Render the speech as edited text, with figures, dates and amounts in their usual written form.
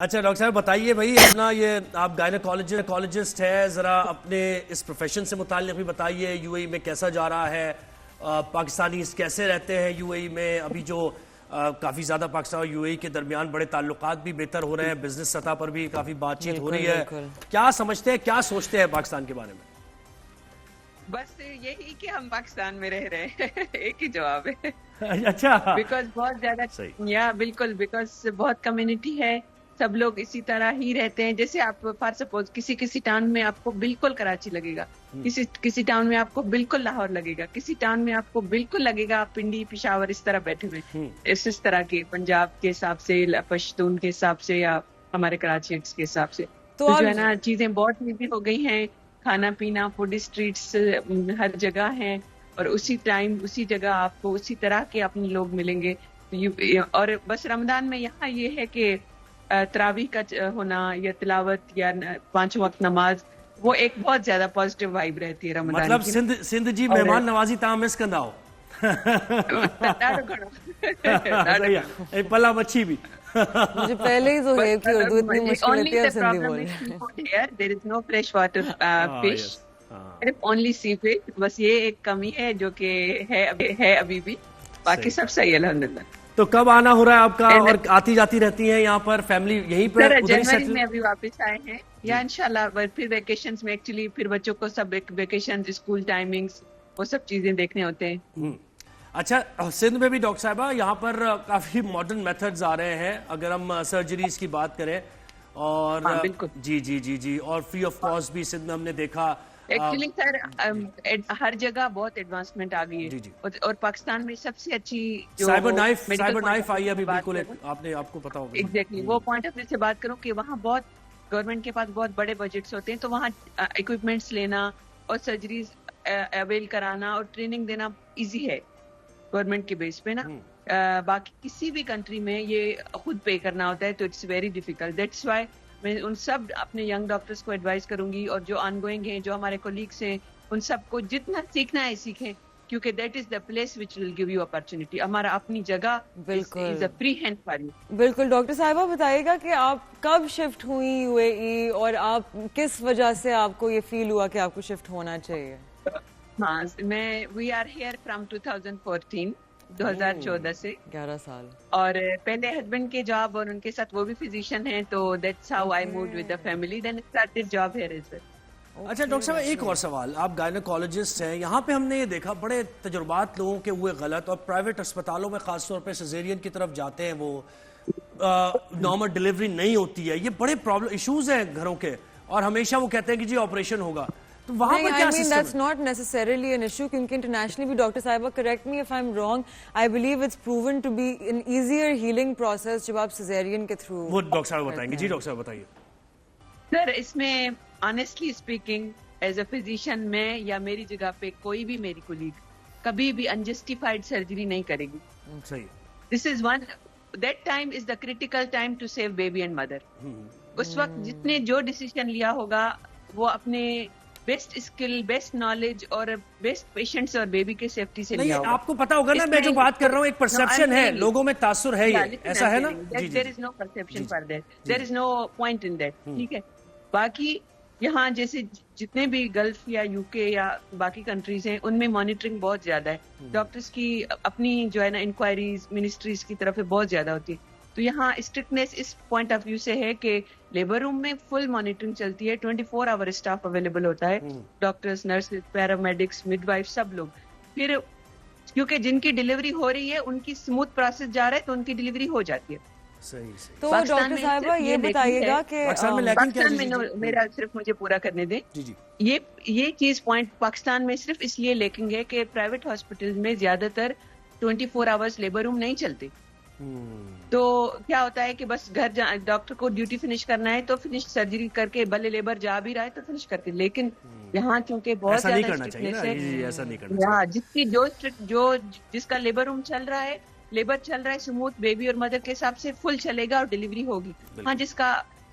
اچھا ڈاکٹر صاحب بتائیے بھائی اپنا یہ آپ گائنیکالوجسٹ ہے، ذرا اپنے اس پروفیشن سے متعلق بھی بتائیے، یو اے ای میں کیسا جا رہا ہے، پاکستانی کیسے رہتے ہیں یو اے ای میں، ابھی جو کافی زیادہ پاکستان اور یو اے ای کے درمیان بڑے تعلقات بھی بہتر ہو رہے ہیں، بزنس سطح پر بھی کافی بات چیت ہو رہی ہے، کیا سمجھتے ہیں کیا سوچتے ہیں پاکستان کے بارے میں؟ بس یہی کہ ہم پاکستان میں رہ رہے ہیں ایک ہی جواب ہے اچھا بیکاز بہت زیادہ صحیح یا بالکل بیکاز بہت کمیونٹی ہے، سب لوگ اسی طرح ہی رہتے ہیں. جیسے آپ فار سپوز کسی ٹاؤن میں آپ کو بالکل کراچی لگے گا، کسی ٹاؤن میں آپ کو بالکل لاہور لگے گا، کسی ٹاؤن میں آپ کو بالکل لگے گا آپ پنڈی پشاور اس طرح بیٹھے ہوئے، اس طرح کے پنجاب کے حساب سے، پشتون کے حساب سے یا ہمارے کراچی کے حساب سے. تو جو ہے نا چیزیں بہت ایزی ہو گئی ہیں، کھانا پینا فوڈ اسٹریٹس ہر جگہ ہیں، اور اسی ٹائم اسی جگہ آپ کو اسی طرح کے اپنے لوگ ملیں گے. اور بس رمضان میں یہاں یہ ہے کہ تراویح کا ہونا یا تلاوت یا 5 وقت نماز، وہ ایک بہت زیادہ پازیٹیو وائب رہتی ہے رمضان مطلب کی. سندھ جی مہمان نوازی تاں مس کندا ہو پلا مچھی بھی مجھے پہلے ہی تو ہے کہ اردو اتنی مشکل ہوتی ہے اور سندھی بول رہے ہیں. there is no fresh water fish, only sea fish. بس یہ ایک کمی ہے جو کہ ہے ابھی بھی، باقی سب صحیح ہے الحمدللہ. تو کب آنا ہو رہا ہے آپ کا، اور آتی جاتی رہتی ہیں یہاں پر فیملی یہیں پر ادھر ہی جنوری سیٹل؟ میں ابھی واپس آئے ہیں یا انشاءاللہ پھر ویکیشنز میں، ایکچولی پھر بچوں کو سب ویکیشن، اسکول ٹائمنگز، وہ سب چیزیں دیکھنے ہوتے ہیں. اچھا سندھ میں بھی ڈاکٹر صاحبہ یہاں پر کافی ماڈرن میتھڈز آ رہے ہیں اگر ہم سرجریز کی بات کریں، اور جی اور فری آف کاسٹ بھی سندھ میں ہم نے دیکھا. ایکچولی سر ہر جگہ بہت ایڈوانسمنٹ آ گئی ہے، اور پاکستان میں سب سے اچھی جو سائبر نائف آئی ہے ابھی بالکل، آپ کو پتا ہوگا. ایگزیکٹلی وہ پوائنٹ آف ویو سے بات کروں کہ وہاں بہت گورنمنٹ کے پاس بہت بڑے بجٹس ہوتے ہیں، تو وہاں اکوپمنٹس لینا اور سرجریز اویل کرانا اور ٹریننگ دینا ایزی ہے گورنمنٹ کے بیس پہ نا. باقی کسی بھی کنٹری میں یہ خود پے کرنا ہوتا ہے، تو it's very difficult. That's why میں ان سب اپنے ینگ ڈاکٹرز کو ایڈوائز کروں گی، اور جو آن گوئنگ ہیں، جو ہمارے کولیگس ہیں، ان سب کو جتنا سیکھنا ہے سیکھیں، کیونکہ that is the place which will give you opportunity. ہمارا اپنی جگہ is a free hand for you. بالکل. ڈاکٹر صاحبہ بتائیے گا کہ آپ کب شفٹ ہوئی یو اے ای، اور آپ کس وجہ سے آپ کو یہ فیل ہوا کہ آپ کو شفٹ ہونا چاہیے؟ ہاں میں وی آر ہیئر فرام 2014 2014 سے 11 سال. اور پہلے ہسبینڈ کے جاب اور ان کے ساتھ وہ بھی فزیشین ہیں، تو that's how I moved with the family, then started job here as well. اچھا ڈاکٹر صاحب ایک اور سوال، آپ گائنیکالوجسٹ ہیں، یہاں پہ ہم نے یہ دیکھا بڑے تجربات لوگوں کے ہوئے غلط، اور پرائیویٹ اسپتالوں میں خاص طور پہ سیزیرین کی طرف جاتے ہیں، وہ نارمل ڈیلیوری نہیں ہوتی ہے، یہ بڑے پرابلم ایشوز ہیں گھروں کے، اور ہمیشہ وہ کہتے ہیں کہ جی آپریشن ہوگا. تو وہاں پر کیا سسٹم ہے؟ That's not necessarily an issue, کیونکہ انٹرنیشنلی بھی ڈاکٹر صاحبہ correct me if I'm wrong, I believe it's proven to be an easier healing process جب آپ سیزیرین کے تھرو. وہ ڈاکٹر صاحب بتائیں گے. جی ڈاکٹر صاحب بتائیے. سر اس میں honestly speaking as a physician, میں یا میری جگہ پہ کوئی بھی میری کولیگ کبھی بھی انجسٹیفائڈ سرجری نہیں کرے گی. صحیح. This is one, that time is the critical time to save baby and mother. اس وقت جس نے جو ڈیسیژن لیا ہوگا وہ اپنے بیسٹ اسکل، بیسٹ نالج اور بیسٹ پیشنٹس اور بیبی کے سیفٹی سے لیا ہوگا. آپ کو پتا ہوگا نا، میں جو بات کر رہا ہوں ایک پرسپشن ہے، لوگوں میں تاثر ہے، یہ ایسا ہے نا. There is no perception for that. There is no point in that. ٹھیک ہے. باقی یہاں جیسے جتنے بھی گلف یا یو کے یا باقی کنٹریز ہیں، ان میں مانیٹرنگ بہت زیادہ ہے. ڈاکٹرز کی اپنی جو ہے نا انکوائریز منسٹریز کی طرف بہت زیادہ ہوتی ہے. تو یہاں اسٹرکٹنیس اس پوائنٹ آف ویو سے ہے کہ لیبر روم میں فل مانیٹرنگ چلتی ہے، 24 آور اسٹاف اویلیبل ہوتا ہے، doctors, nurses, paramedics, midwife, سب لوگ. پھر کیونکہ جن کی ڈیلیوری ہو رہی ہے ان کی اسموتھ پروسیس جا رہا ہے، تو ان کی ڈیلیوری ہو جاتی ہے. تو ڈاکٹر صاحبہ یہ بتائیے گا کہ پاکستان میں میرا صرف مجھے پورا کرنے دیں، یہ چیز پوائنٹ پاکستان میں صرف اس لیے لیکنگ ہے کہ پرائیویٹ ہاسپٹل میں زیادہ تر 24 آورز لیبر روم نہیں چلتے. تو کیا ہوتا ہے کہ بس گھر ڈاکٹر کو ڈیوٹی فنش کرنا ہے تو فنش سرجری کر کے، بھلے لیبر جا بھی رہا ہے تو فنش کر کے. لیکن یہاں چونکہ بہت زیادہ اسٹرکٹنیس ہے، جس کا لیبر روم چل رہا ہے، اسموتھ بیبی اور مدر کے حساب سے فل چلے گا اور ڈیلیوری ہوگی. ہاں جس کا